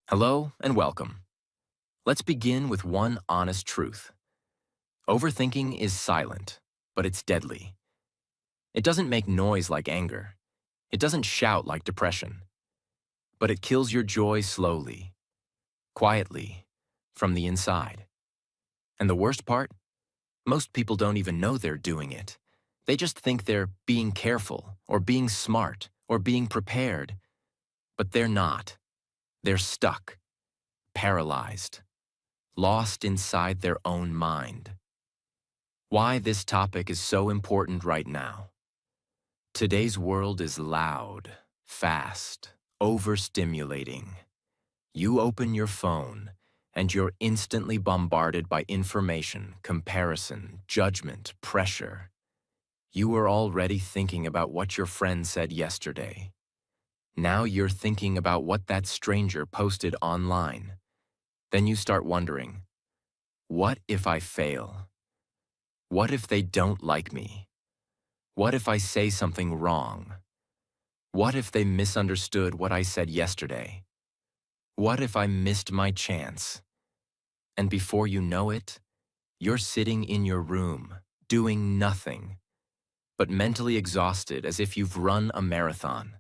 Hello and welcome. Let's begin with one honest truth. Overthinking is silent, but it's deadly. It doesn't make noise like anger. It doesn't shout like depression. But it kills your joy slowly, quietly, from the inside. And the worst part? Most people don't even know they're doing it. They just think they're being careful, or being smart, or being prepared. But they're not. They're stuck, paralyzed, lost inside their own mind. Why this topic is so important right now. Today's world is loud, fast, overstimulating. You open your phone, and you're instantly bombarded by information, comparison, judgment, pressure. You were already thinking about what your friend said yesterday. Now you're thinking about what that stranger posted online. Then you start wondering, what if I fail? What if they don't like me? What if I say something wrong? What if they misunderstood what I said yesterday? What if I missed my chance? And before you know it, you're sitting in your room, doing nothing, but mentally exhausted as if you've run a marathon.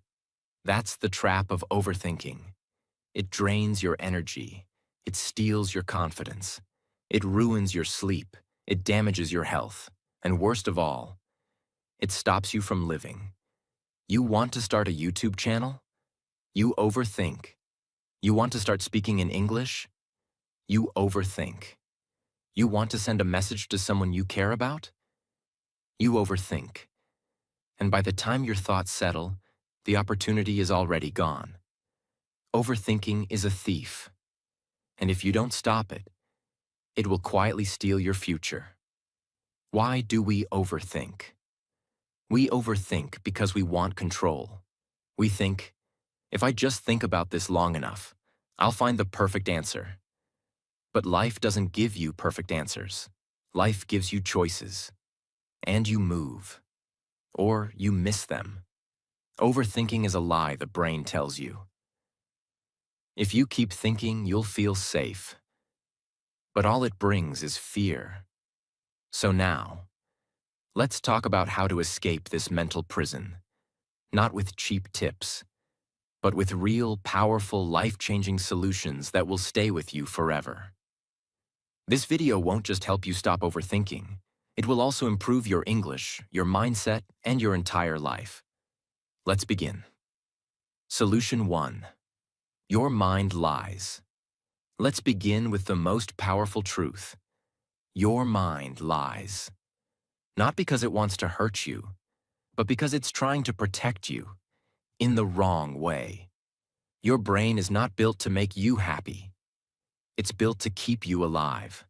That's the trap of overthinking. It drains your energy. It steals your confidence. It ruins your sleep. It damages your health. And worst of all, it stops you from living. You want to start a YouTube channel? You overthink. You want to start speaking in English? You overthink. You want to send a message to someone you care about? You overthink. And by the time your thoughts settle, the opportunity is already gone. Overthinking is a thief. And if you don't stop it, it will quietly steal your future. Why do we overthink? We overthink because we want control. We think, if I just think about this long enough, I'll find the perfect answer. But life doesn't give you perfect answers. Life gives you choices. And you move. Or you miss them. Overthinking is a lie the brain tells you. If you keep thinking, you'll feel safe. But all it brings is fear. So now, let's talk about how to escape this mental prison. Not with cheap tips, but with real, powerful, life-changing solutions that will stay with you forever. This video won't just help you stop overthinking. It will also improve your English, your mindset, and your entire life. Let's begin. Solution 1. Your mind lies. Let's begin with the most powerful truth. Your mind lies. Not because it wants to hurt you, but because it's trying to protect you in the wrong way. Your brain is not built to make you happy. It's built to keep you alive.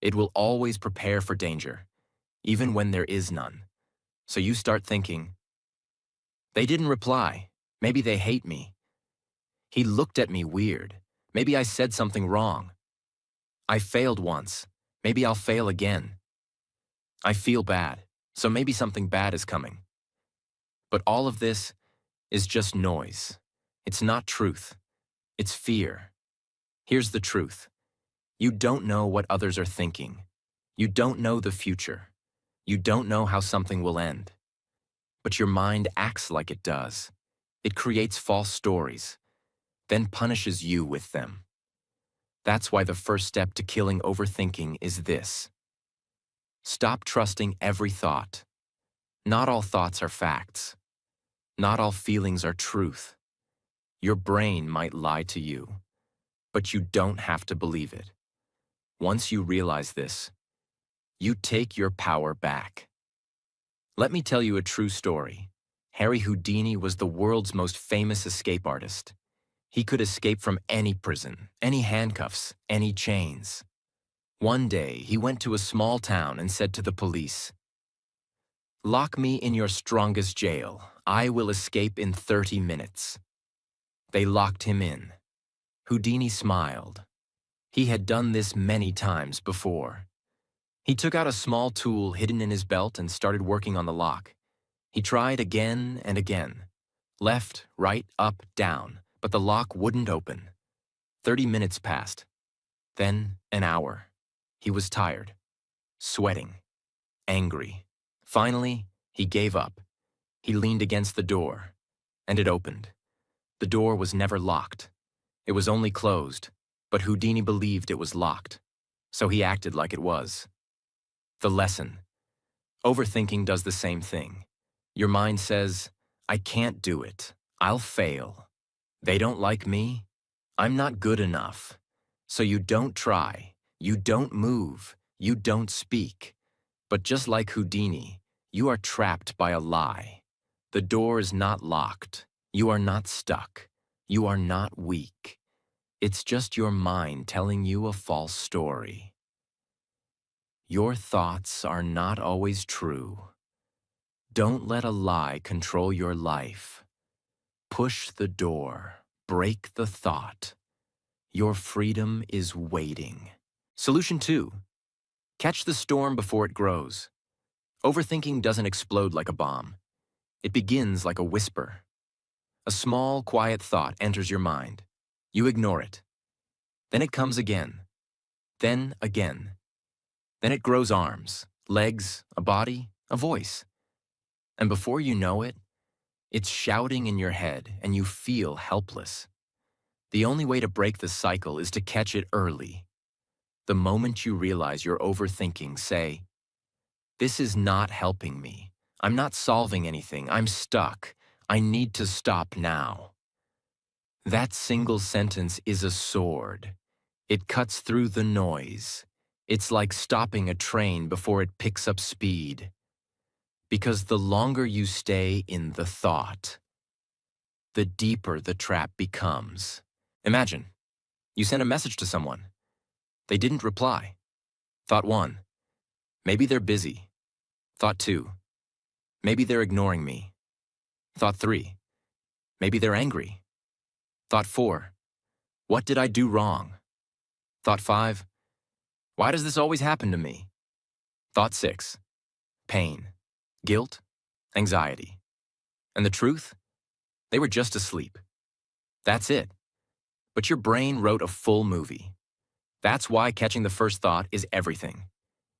It will always prepare for danger, even when there is none. So you start thinking, they didn't reply. Maybe they hate me. He looked at me weird. Maybe I said something wrong. I failed once. Maybe I'll fail again. I feel bad, so maybe something bad is coming. But all of this is just noise. It's not truth. It's fear. Here's the truth. You don't know what others are thinking. You don't know the future. You don't know how something will end. But your mind acts like it does. It creates false stories, then punishes you with them. That's why the first step to killing overthinking is this. Stop trusting every thought. Not all thoughts are facts. Not all feelings are truth. Your brain might lie to you, but you don't have to believe it. Once you realize this, you take your power back. Let me tell you a true story. Harry Houdini was the world's most famous escape artist. He could escape from any prison, any handcuffs, any chains. One day, he went to a small town and said to the police, "Lock me in your strongest jail. I will escape in 30 minutes." They locked him in. Houdini smiled. He had done this many times before. He took out a small tool hidden in his belt and started working on the lock. He tried again and again. Left, right, up, down, but the lock wouldn't open. 30 minutes passed. Then an hour. He was tired, sweating, angry. Finally, he gave up. He leaned against the door, and it opened. The door was never locked. It was only closed, but Houdini believed it was locked, so he acted like it was. The lesson. Overthinking does the same thing. Your mind says, I can't do it. I'll fail. They don't like me. I'm not good enough. So you don't try. You don't move. You don't speak. But just like Houdini, you are trapped by a lie. The door is not locked. You are not stuck. You are not weak. It's just your mind telling you a false story. Your thoughts are not always true. Don't let a lie control your life. Push the door. Break the thought. Your freedom is waiting. Solution 2. Catch the storm before it grows. Overthinking doesn't explode like a bomb. It begins like a whisper. A small, quiet thought enters your mind. You ignore it. Then it comes again. Then again. Then it grows arms, legs, a body, a voice. And before you know it, it's shouting in your head and you feel helpless. The only way to break the cycle is to catch it early. The moment you realize you're overthinking, say, this is not helping me. I'm not solving anything. I'm stuck. I need to stop now. That single sentence is a sword. It cuts through the noise. It's like stopping a train before it picks up speed. Because the longer you stay in the thought, the deeper the trap becomes. Imagine, you sent a message to someone. They didn't reply. Thought 1, maybe they're busy. Thought 2, maybe they're ignoring me. Thought 3, maybe they're angry. Thought 4, what did I do wrong? Thought 5, why does this always happen to me? Thought 6, pain, guilt, anxiety. And the truth? They were just asleep. That's it. But your brain wrote a full movie. That's why catching the first thought is everything.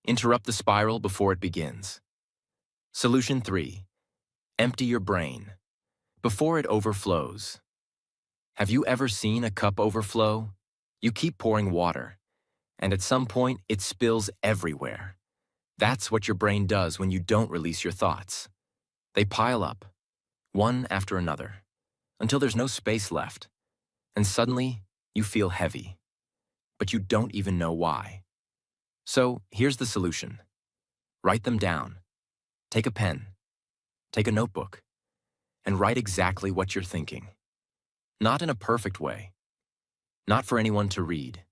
Interrupt the spiral before it begins. Solution 3. Empty your brain before it overflows. Have you ever seen a cup overflow? You keep pouring water, and at some point it spills everywhere. That's what your brain does when you don't release your thoughts. They pile up, one after another, until there's no space left, and suddenly you feel heavy, but you don't even know why. So here's the solution. Write them down. Take a pen, take a notebook, and write exactly what you're thinking. Not in a perfect way. Not for anyone to read,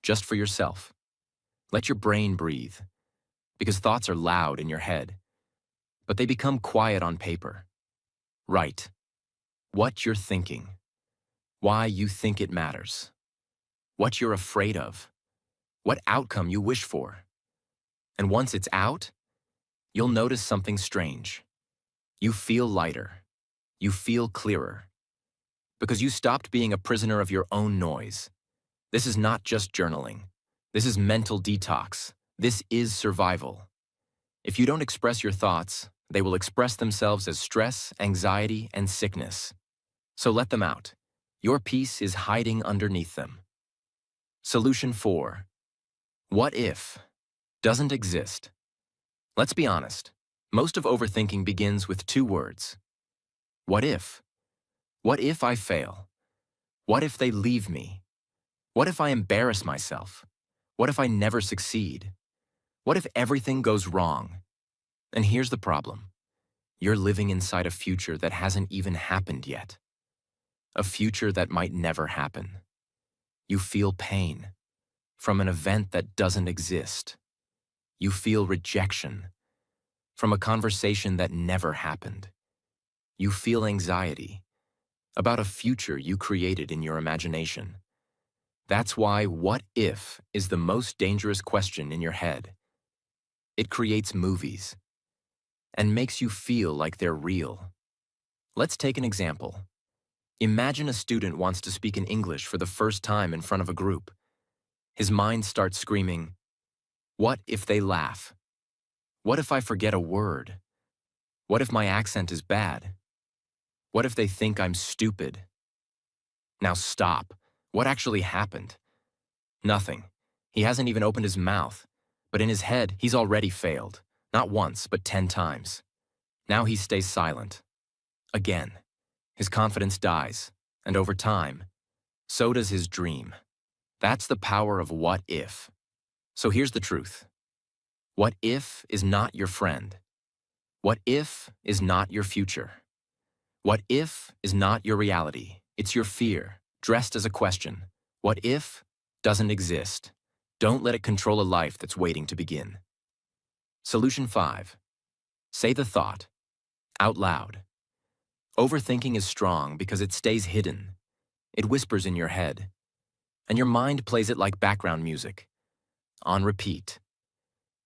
just for yourself. Let your brain breathe, because thoughts are loud in your head, but they become quiet on paper. Write what you're thinking, why you think it matters, what you're afraid of, what outcome you wish for. And once it's out, you'll notice something strange. You feel lighter. You feel clearer. Because you stopped being a prisoner of your own noise. This is not just journaling. This is mental detox. This is survival. If you don't express your thoughts, they will express themselves as stress, anxiety, and sickness. So let them out. Your peace is hiding underneath them. Solution 4. What if doesn't exist. Let's be honest. Most of overthinking begins with 2 words. What if? What if I fail? What if they leave me? What if I embarrass myself? What if I never succeed? What if everything goes wrong? And here's the problem. You're living inside a future that hasn't even happened yet. A future that might never happen. You feel pain from an event that doesn't exist. You feel rejection from a conversation that never happened. You feel anxiety about a future you created in your imagination. That's why what if is the most dangerous question in your head. It creates movies and makes you feel like they're real. Let's take an example. Imagine a student wants to speak in English for the first time in front of a group. His mind starts screaming, "What if they laugh? What if I forget a word? What if my accent is bad? What if they think I'm stupid?" Now stop. What actually happened? Nothing. He hasn't even opened his mouth. But in his head, he's already failed. Not once, but 10 times. Now he stays silent. Again. His confidence dies. And over time, so does his dream. That's the power of what if. So here's the truth. What if is not your friend. What if is not your future. What if is not your reality. It's your fear, dressed as a question. What if doesn't exist. Don't let it control a life that's waiting to begin. Solution 5. Say the thought, out loud. Overthinking is strong because it stays hidden. It whispers in your head. And your mind plays it like background music, on repeat.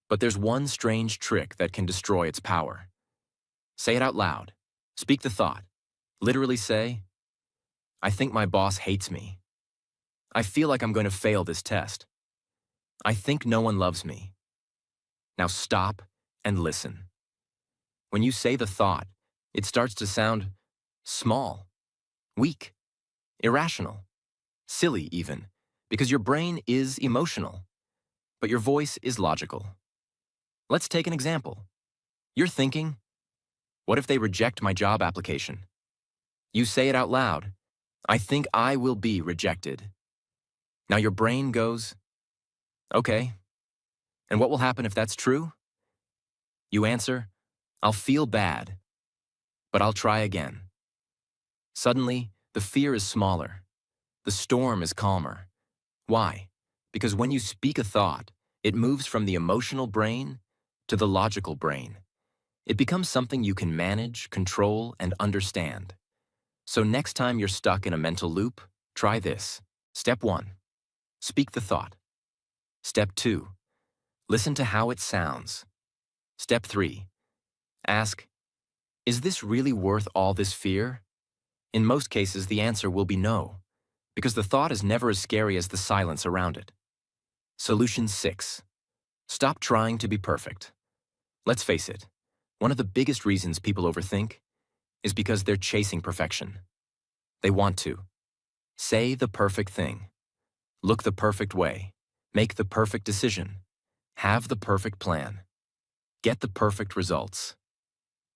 But there's one strange trick that can destroy its power. Say it out loud. Speak the thought. Literally say, "I think my boss hates me. I feel like I'm going to fail this test. I think no one loves me." Now stop and listen. When you say the thought, it starts to sound small, weak, irrational, silly even, because your brain is emotional, but your voice is logical. Let's take an example. You're thinking, "What if they reject my job application?" You say it out loud. "I think I will be rejected." Now your brain goes, "Okay, and what will happen if that's true?" You answer, "I'll feel bad, but I'll try again." Suddenly, the fear is smaller. The storm is calmer. Why? Because when you speak a thought, it moves from the emotional brain to the logical brain. It becomes something you can manage, control, and understand. So next time you're stuck in a mental loop, try this. Step 1. Speak the thought. Step 2. Listen to how it sounds. Step 3. Ask, "Is this really worth all this fear?" In most cases, the answer will be no, because the thought is never as scary as the silence around it. Solution 6. Stop trying to be perfect. Let's face it, one of the biggest reasons people overthink is because they're chasing perfection. They want to say the perfect thing, look the perfect way, make the perfect decision, have the perfect plan, get the perfect results.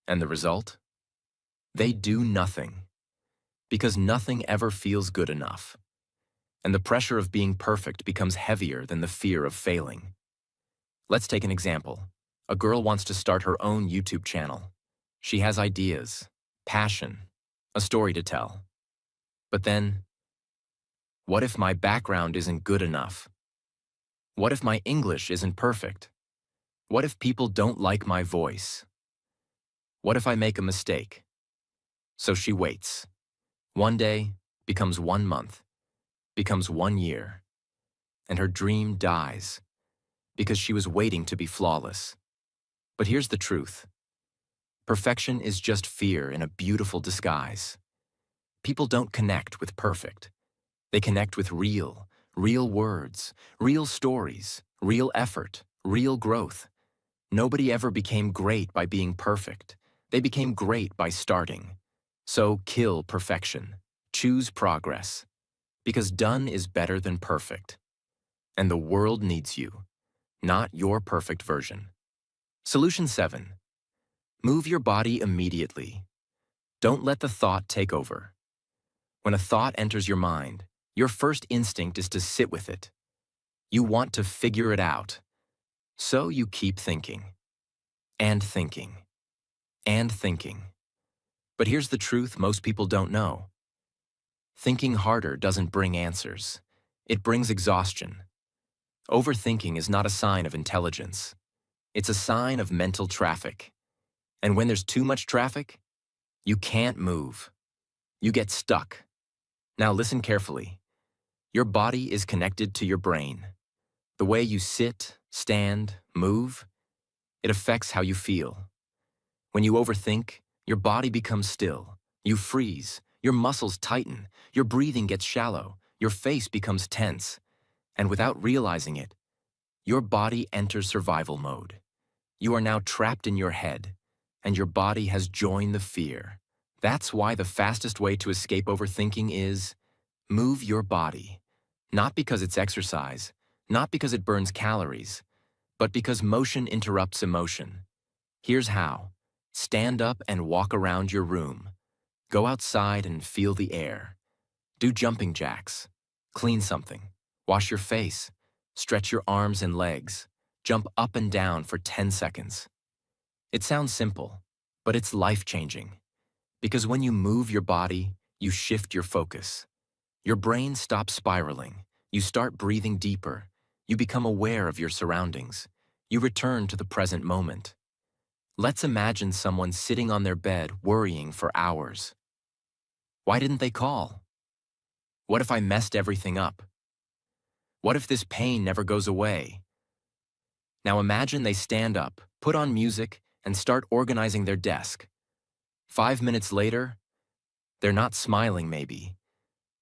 And the result? They do nothing, because nothing ever feels good enough. And the pressure of being perfect becomes heavier than the fear of failing. Let's take an example. A girl wants to start her own YouTube channel. She has ideas, passion, a story to tell. But then, what if my background isn't good enough? What if my English isn't perfect? What if people don't like my voice? What if I make a mistake? So she waits. One day becomes 1 month, becomes 1 year, and her dream dies because she was waiting to be flawless. But here's the truth. Perfection is just fear in a beautiful disguise. People don't connect with perfect. They connect with real words, real stories, real effort, real growth. Nobody ever became great by being perfect. They became great by starting. So kill perfection. Choose progress. Because done is better than perfect. And the world needs you, not your perfect version. Solution 7. Move your body immediately. Don't let the thought take over. When a thought enters your mind, your first instinct is to sit with it. You want to figure it out. So you keep thinking. And thinking. And thinking. But here's the truth most people don't know. Thinking harder doesn't bring answers. It brings exhaustion. Overthinking is not a sign of intelligence. It's a sign of mental traffic. And when there's too much traffic, you can't move. You get stuck. Now listen carefully. Your body is connected to your brain. The way you sit, stand, move, it affects how you feel. When you overthink, your body becomes still. You freeze. Your muscles tighten, your breathing gets shallow, your face becomes tense, and without realizing it, your body enters survival mode. You are now trapped in your head, and your body has joined the fear. That's why the fastest way to escape overthinking is move your body. Not because it's exercise, not because it burns calories, but because motion interrupts emotion. Here's how. Stand up and walk around your room. Go outside and feel the air. Do jumping jacks. Clean something. Wash your face. Stretch your arms and legs. Jump up and down for 10 seconds. It sounds simple, but it's life-changing. Because when you move your body, you shift your focus. Your brain stops spiraling. You start breathing deeper. You become aware of your surroundings. You return to the present moment. Let's imagine someone sitting on their bed worrying for hours. Why didn't they call? What if I messed everything up? What if this pain never goes away? Now imagine they stand up, put on music, and start organizing their desk. 5 minutes later, they're not smiling maybe,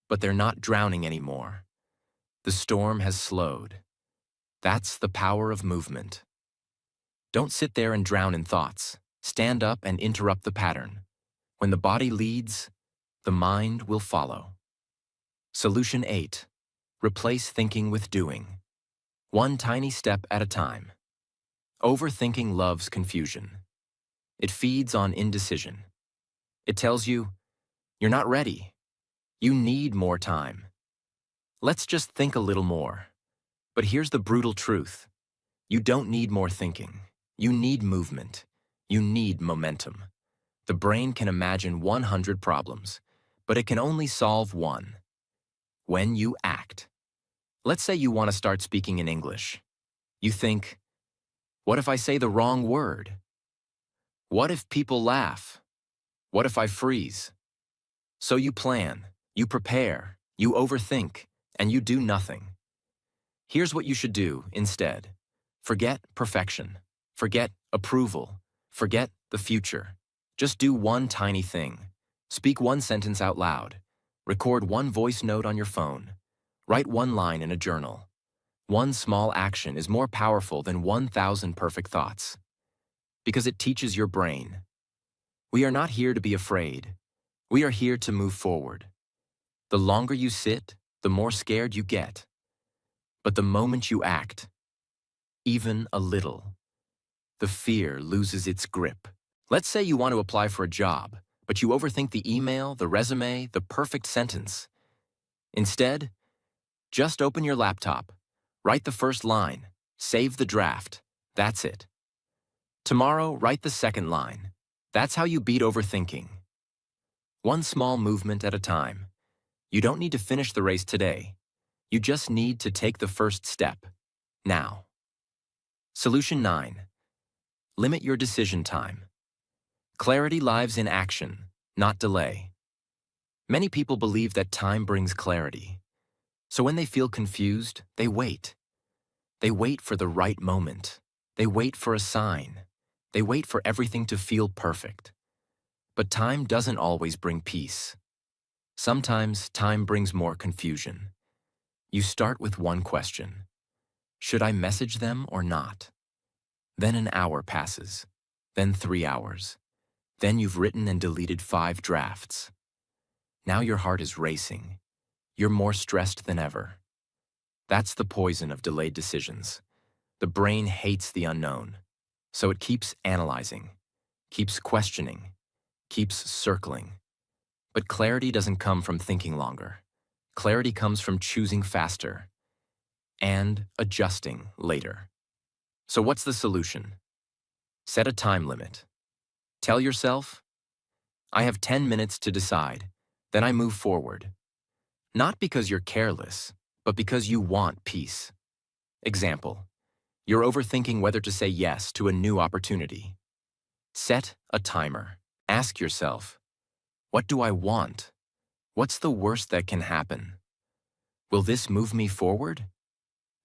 but they're not drowning anymore. The storm has slowed. That's the power of movement. Don't sit there and drown in thoughts. Stand up and interrupt the pattern. When the body leads, the mind will follow. Solution 8. Replace thinking with doing. One tiny step at a time. Overthinking loves confusion. It feeds on indecision. It tells you, you're not ready. You need more time. Let's just think a little more. But here's the brutal truth. You don't need more thinking. You need movement. You need momentum. The brain can imagine 100 problems, but it can only solve one. When you act. Let's say you want to start speaking in English. You think, what if I say the wrong word? What if people laugh? What if I freeze? So you plan, you prepare, you overthink, and you do nothing. Here's what you should do instead. Forget perfection. Forget approval. Forget the future. Just do one tiny thing. Speak one sentence out loud. Record one voice note on your phone. Write one line in a journal. One small action is more powerful than 1,000 perfect thoughts. Because it teaches your brain. We are not here to be afraid. We are here to move forward. The longer you sit, the more scared you get. But the moment you act, even a little, the fear loses its grip. Let's say you want to apply for a job, but you overthink the email, the resume, the perfect sentence. Instead, just open your laptop, write the first line, save the draft. That's it. Tomorrow, write the second line. That's how you beat overthinking. One small movement at a time. You don't need to finish the race today. You just need to take the first step, now. Solution 9. Limit your decision time. Clarity lies in action, not delay. Many people believe that time brings clarity. So when they feel confused, they wait. They wait for the right moment. They wait for a sign. They wait for everything to feel perfect. But time doesn't always bring peace. Sometimes time brings more confusion. You start with one question. Should I message them or not? Then an hour passes. Then 3 hours. Then you've written and deleted 5 drafts. Now your heart is racing. You're more stressed than ever. That's the poison of delayed decisions. The brain hates the unknown, so it keeps analyzing, keeps questioning, keeps circling. But clarity doesn't come from thinking longer. Clarity comes from choosing faster and adjusting later. So what's the solution? Set a time limit. Tell yourself, I have 10 minutes to decide, then I move forward. Not because you're careless, but because you want peace. Example, you're overthinking whether to say yes to a new opportunity. Set a timer. Ask yourself, what do I want? What's the worst that can happen? Will this move me forward?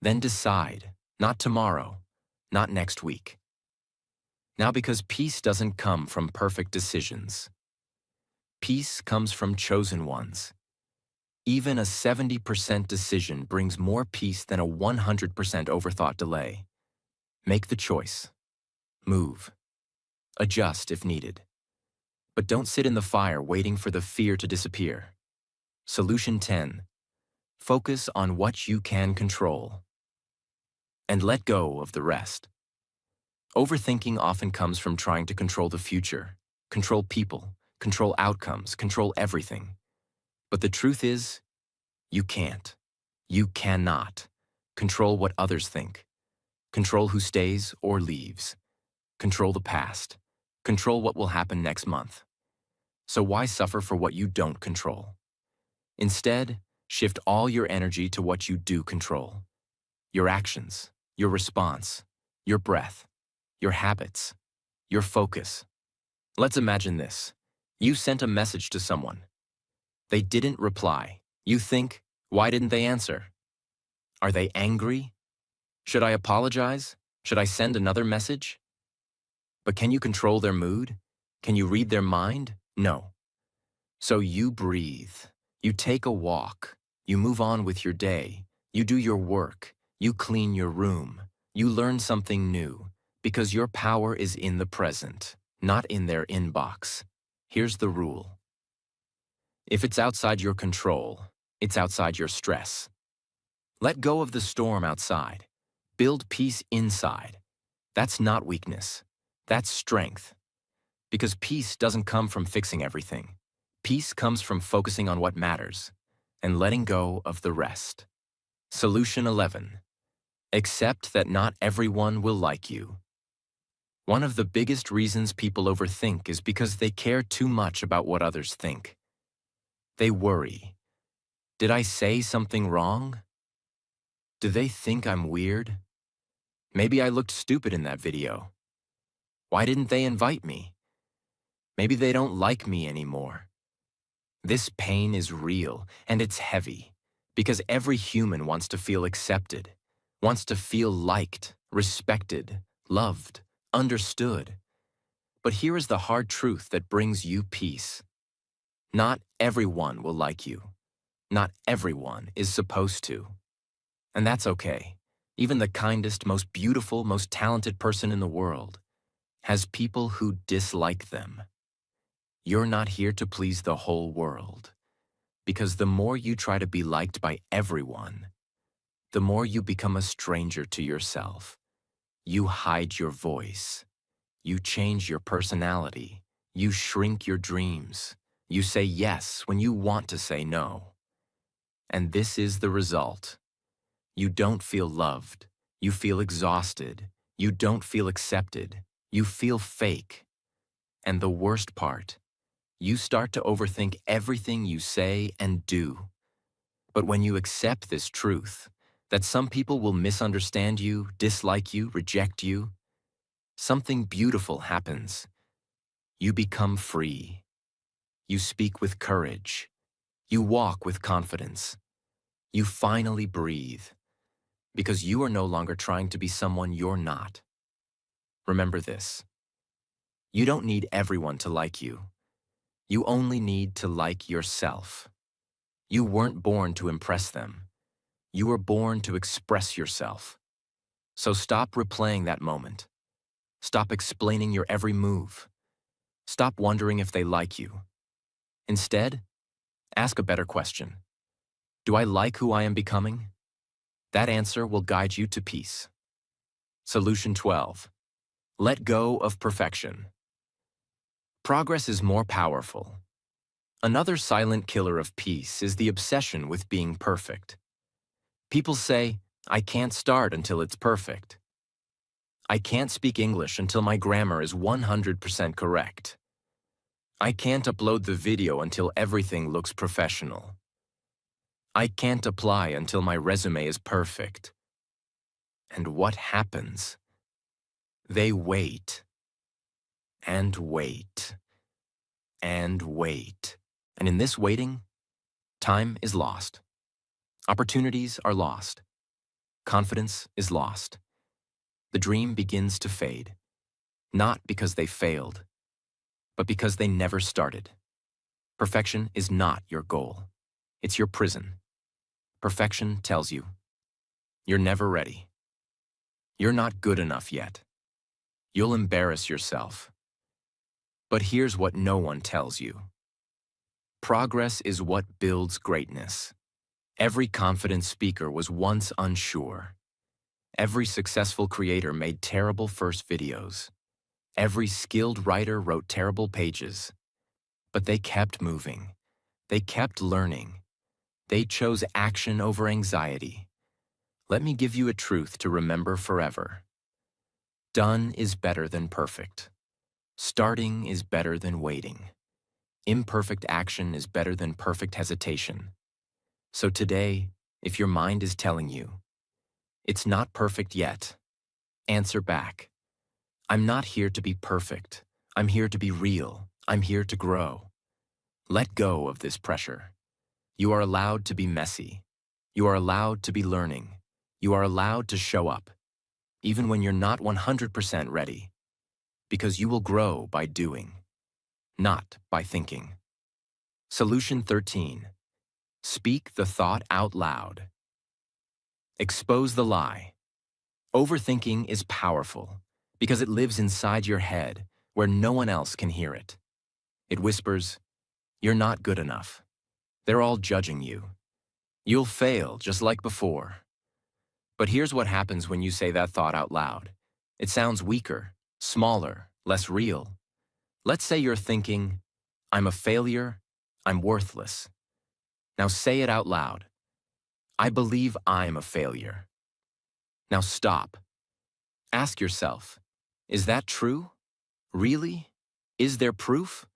Then decide, not tomorrow, not next week. Now because peace doesn't come from perfect decisions. Peace comes from chosen ones. Even a 70% decision brings more peace than a 100% overthought delay. Make the choice. Move. Adjust if needed. But don't sit in the fire waiting for the fear to disappear. Solution 10. Focus on what you can control. And let go of the rest. Overthinking often comes from trying to control the future, control people, control outcomes, control everything. But the truth is, you can't. You cannot. Control what others think. Control who stays or leaves. Control the past. Control what will happen next month. So why suffer for what you don't control? Instead, shift all your energy to what you do control. Your actions, your response, your breath, your habits, your focus. Let's imagine this. You sent a message to someone. They didn't reply. You think, why didn't they answer? Are they angry? Should I apologize? Should I send another message? But can you control their mood? Can you read their mind? No. So you breathe. You take a walk. You move on with your day. You do your work. You clean your room. You learn something new. Because your power is in the present, not in their inbox. Here's the rule. If it's outside your control, it's outside your stress. Let go of the storm outside. Build peace inside. That's not weakness. That's strength. Because peace doesn't come from fixing everything. Peace comes from focusing on what matters and letting go of the rest. Solution 11. Accept that not everyone will like you. One of the biggest reasons people overthink is because they care too much about what others think. They worry. Did I say something wrong? Do they think I'm weird? Maybe I looked stupid in that video. Why didn't they invite me? Maybe they don't like me anymore. This pain is real, and it's heavy, because every human wants to feel accepted, wants to feel liked, respected, loved, understood. But here is the hard truth that brings you peace. Not everyone will like you. Not everyone is supposed to. And that's okay. Even the kindest, most beautiful, most talented person in the world has people who dislike them. You're not here to please the whole world. Because the more you try to be liked by everyone, the more you become a stranger to yourself. You hide your voice. You change your personality. You shrink your dreams. You say yes when you want to say no. And this is the result. You don't feel loved. You feel exhausted. You don't feel accepted. You feel fake. And the worst part, you start to overthink everything you say and do. But when you accept this truth, that some people will misunderstand you, dislike you, reject you, something beautiful happens. You become free. You speak with courage. You walk with confidence. You finally breathe. Because you are no longer trying to be someone you're not. Remember this. You don't need everyone to like you. You only need to like yourself. You weren't born to impress them. You were born to express yourself. So stop replaying that moment. Stop explaining your every move. Stop wondering if they like you. Instead, ask a better question. Do I like who I am becoming? That answer will guide you to peace. Solution 12. Let go of perfection. Progress is more powerful. Another silent killer of peace is the obsession with being perfect. People say, I can't start until it's perfect. I can't speak English until my grammar is 100% correct. I can't upload the video until everything looks professional. I can't apply until my resume is perfect. And what happens? They wait. And wait. And wait. And in this waiting, time is lost. Opportunities are lost. Confidence is lost. The dream begins to fade. Not because they failed, but because they never started. Perfection is not your goal. It's your prison. Perfection tells you, you're never ready. You're not good enough yet. You'll embarrass yourself. But here's what no one tells you. Progress is what builds greatness. Every confident speaker was once unsure. Every successful creator made terrible first videos. Every skilled writer wrote terrible pages. But they kept moving. They kept learning. They chose action over anxiety. Let me give you a truth to remember forever. Done is better than perfect. Starting is better than waiting. Imperfect action is better than perfect hesitation. So today, if your mind is telling you, it's not perfect yet, answer back. I'm not here to be perfect. I'm here to be real. I'm here to grow. Let go of this pressure. You are allowed to be messy. You are allowed to be learning. You are allowed to show up, even when you're not 100% ready, because you will grow by doing, not by thinking. Solution 13. Speak the thought out loud. Expose the lie. Overthinking is powerful because it lives inside your head where no one else can hear it. It whispers, you're not good enough. They're all judging you. You'll fail just like before. But here's what happens when you say that thought out loud. It sounds weaker, smaller, less real. Let's say you're thinking, I'm a failure, I'm worthless. Now say it out loud. I believe I'm a failure. Now stop. Ask yourself, is that true? Really? Is there proof?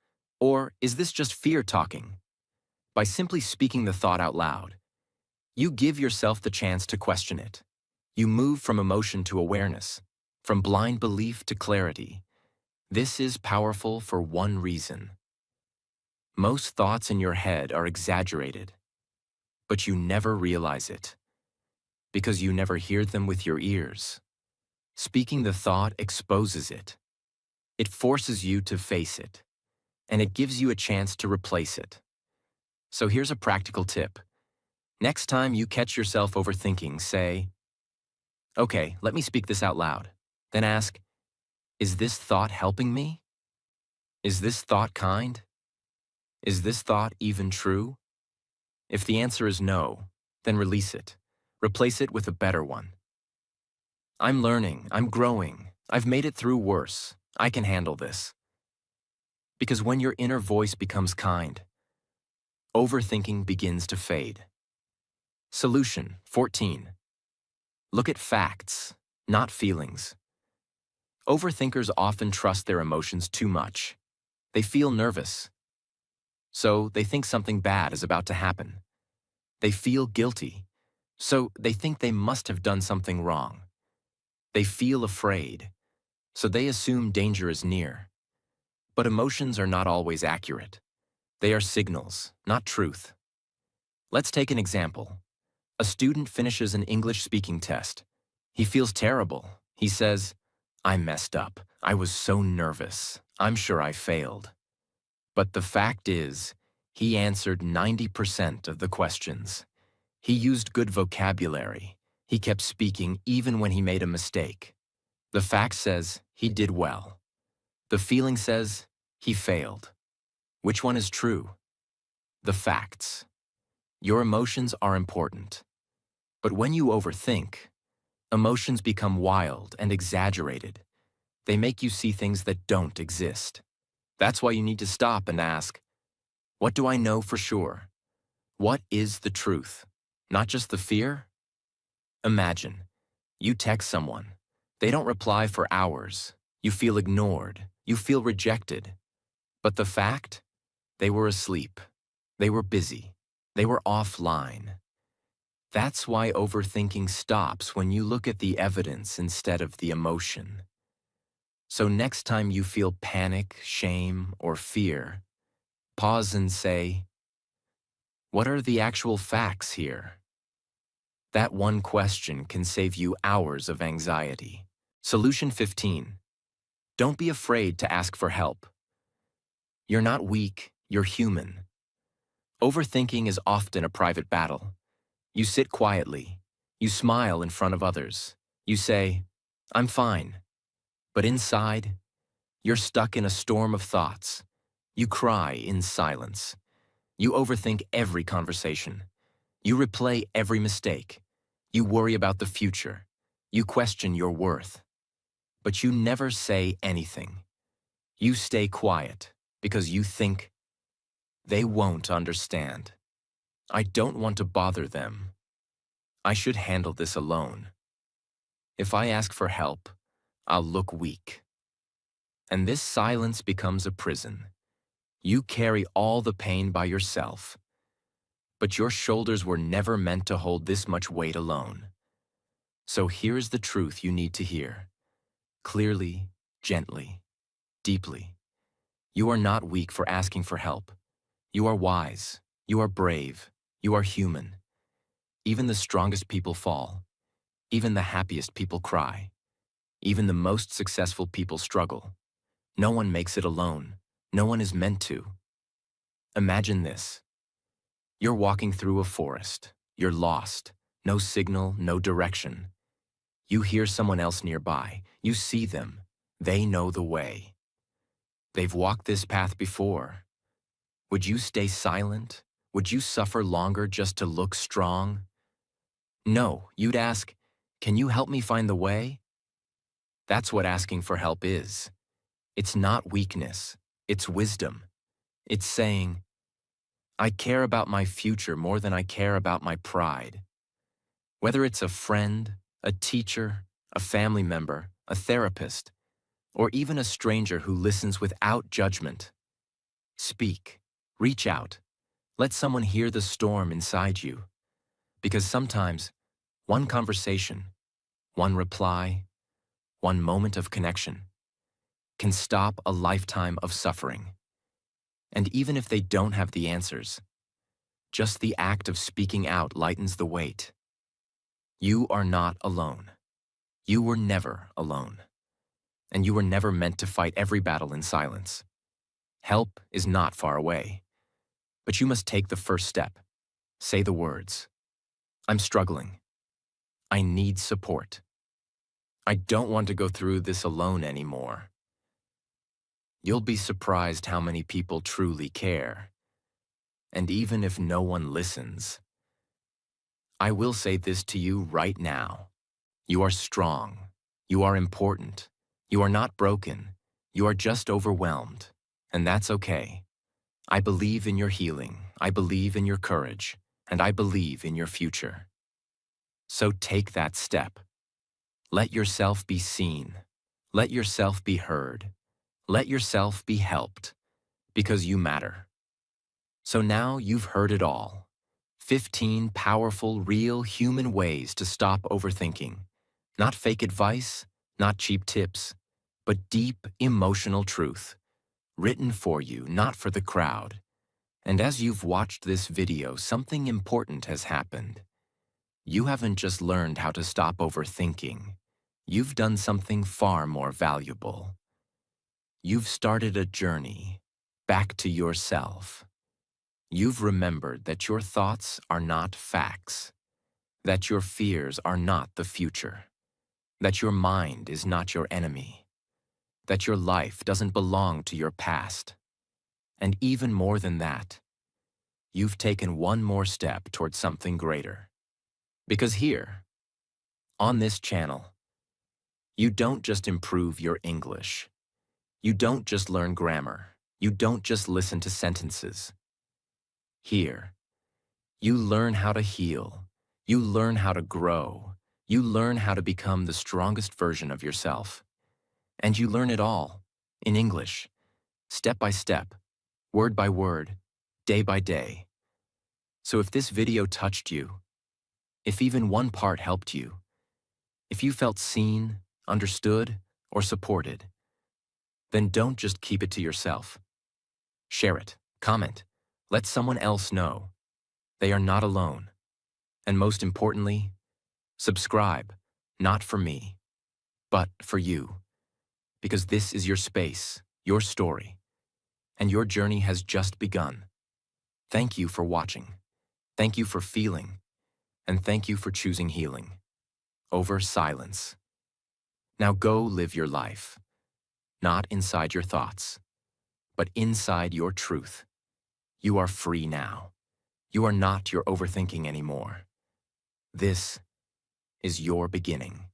Or is this just fear talking? By simply speaking the thought out loud, you give yourself the chance to question it. You move from emotion to awareness, from blind belief to clarity. This is powerful for one reason. Most thoughts in your head are exaggerated, but you never realize it, because you never hear them with your ears. Speaking the thought exposes it. It forces you to face it, and it gives you a chance to replace it. So here's a practical tip. Next time you catch yourself overthinking, say, okay, let me speak this out loud. Then ask, is this thought helping me? Is this thought kind? Is this thought even true? If the answer is no, then release it. Replace it with a better one. I'm learning, I'm growing, I've made it through worse, I can handle this. Because when your inner voice becomes kind, overthinking begins to fade. Solution 14. Look at facts, not feelings. Overthinkers often trust their emotions too much. They feel nervous, so they think something bad is about to happen. They feel guilty, so they think they must have done something wrong. They feel afraid, so they assume danger is near. But emotions are not always accurate. They are signals, not truth. Let's take an example. A student finishes an English speaking test. He feels terrible. He says, I messed up. I was so nervous. I'm sure I failed. But the fact is, he answered 90% of the questions. He used good vocabulary. He kept speaking even when he made a mistake. The fact says he did well. The feeling says he failed. Which one is true? The facts. Your emotions are important. But when you overthink, emotions become wild and exaggerated. They make you see things that don't exist. That's why you need to stop and ask, what do I know for sure? What is the truth? Not just the fear? Imagine, you text someone. They don't reply for hours. You feel ignored. You feel rejected. But the fact? They were asleep. They were busy. They were offline. That's why overthinking stops when you look at the evidence instead of the emotion. So next time you feel panic, shame, or fear, pause and say, what are the actual facts here? That one question can save you hours of anxiety. Solution 15. Don't be afraid to ask for help. You're not weak, you're human. Overthinking is often a private battle. You sit quietly. You smile in front of others. You say, "I'm fine." But inside, you're stuck in a storm of thoughts. You cry in silence. You overthink every conversation. You replay every mistake. You worry about the future. You question your worth. But you never say anything. You stay quiet because you think they won't understand. I don't want to bother them. I should handle this alone. If I ask for help, I'll look weak. And this silence becomes a prison. You carry all the pain by yourself. But your shoulders were never meant to hold this much weight alone. So here's the truth you need to hear. Clearly, gently, deeply. You are not weak for asking for help. You are wise. You are brave. You are human. Even the strongest people fall. Even the happiest people cry. Even the most successful people struggle. No one makes it alone. No one is meant to. Imagine this. You're walking through a forest. You're lost. No signal, no direction. You hear someone else nearby. You see them. They know the way. They've walked this path before. Would you stay silent? Would you suffer longer just to look strong? No, you'd ask, "Can you help me find the way?" That's what asking for help is. It's not weakness. It's wisdom. It's saying, "I care about my future more than I care about my pride." Whether it's a friend, a teacher, a family member, a therapist, or even a stranger who listens without judgment, speak, reach out, let someone hear the storm inside you. Because sometimes, one conversation, one reply, one moment of connection can stop a lifetime of suffering. And even if they don't have the answers, just the act of speaking out lightens the weight. You are not alone. You were never alone. And you were never meant to fight every battle in silence. Help is not far away. But you must take the first step. Say the words. "I'm struggling. I need support. I don't want to go through this alone anymore." You'll be surprised how many people truly care. And even if no one listens, I will say this to you right now. You are strong. You are important. You are not broken. You are just overwhelmed. And that's okay. I believe in your healing. I believe in your courage. And I believe in your future. So take that step. Let yourself be seen. Let yourself be heard. Let yourself be helped. Because you matter. So now you've heard it all. 15 powerful, real human ways to stop overthinking. Not fake advice, not cheap tips, but deep emotional truth. Written for you, not for the crowd. And as you've watched this video, something important has happened. You haven't just learned how to stop overthinking. You've done something far more valuable. You've started a journey back to yourself. You've remembered that your thoughts are not facts, that your fears are not the future, that your mind is not your enemy, that your life doesn't belong to your past. And even more than that, you've taken one more step towards something greater. Because here, on this channel, you don't just improve your English. You don't just learn grammar. You don't just listen to sentences. Here, you learn how to heal. You learn how to grow. You learn how to become the strongest version of yourself. And you learn it all in English, step by step, word by word, day by day. So if this video touched you, if even one part helped you, if you felt seen, understood, or supported, then don't just keep it to yourself. Share it, comment, let someone else know. They are not alone. And most importantly, subscribe, not for me, but for you. Because this is your space, your story, and your journey has just begun. Thank you for watching. Thank you for feeling. And thank you for choosing healing over silence. Now go live your life, not inside your thoughts, but inside your truth. You are free now. You are not your overthinking anymore. This is your beginning.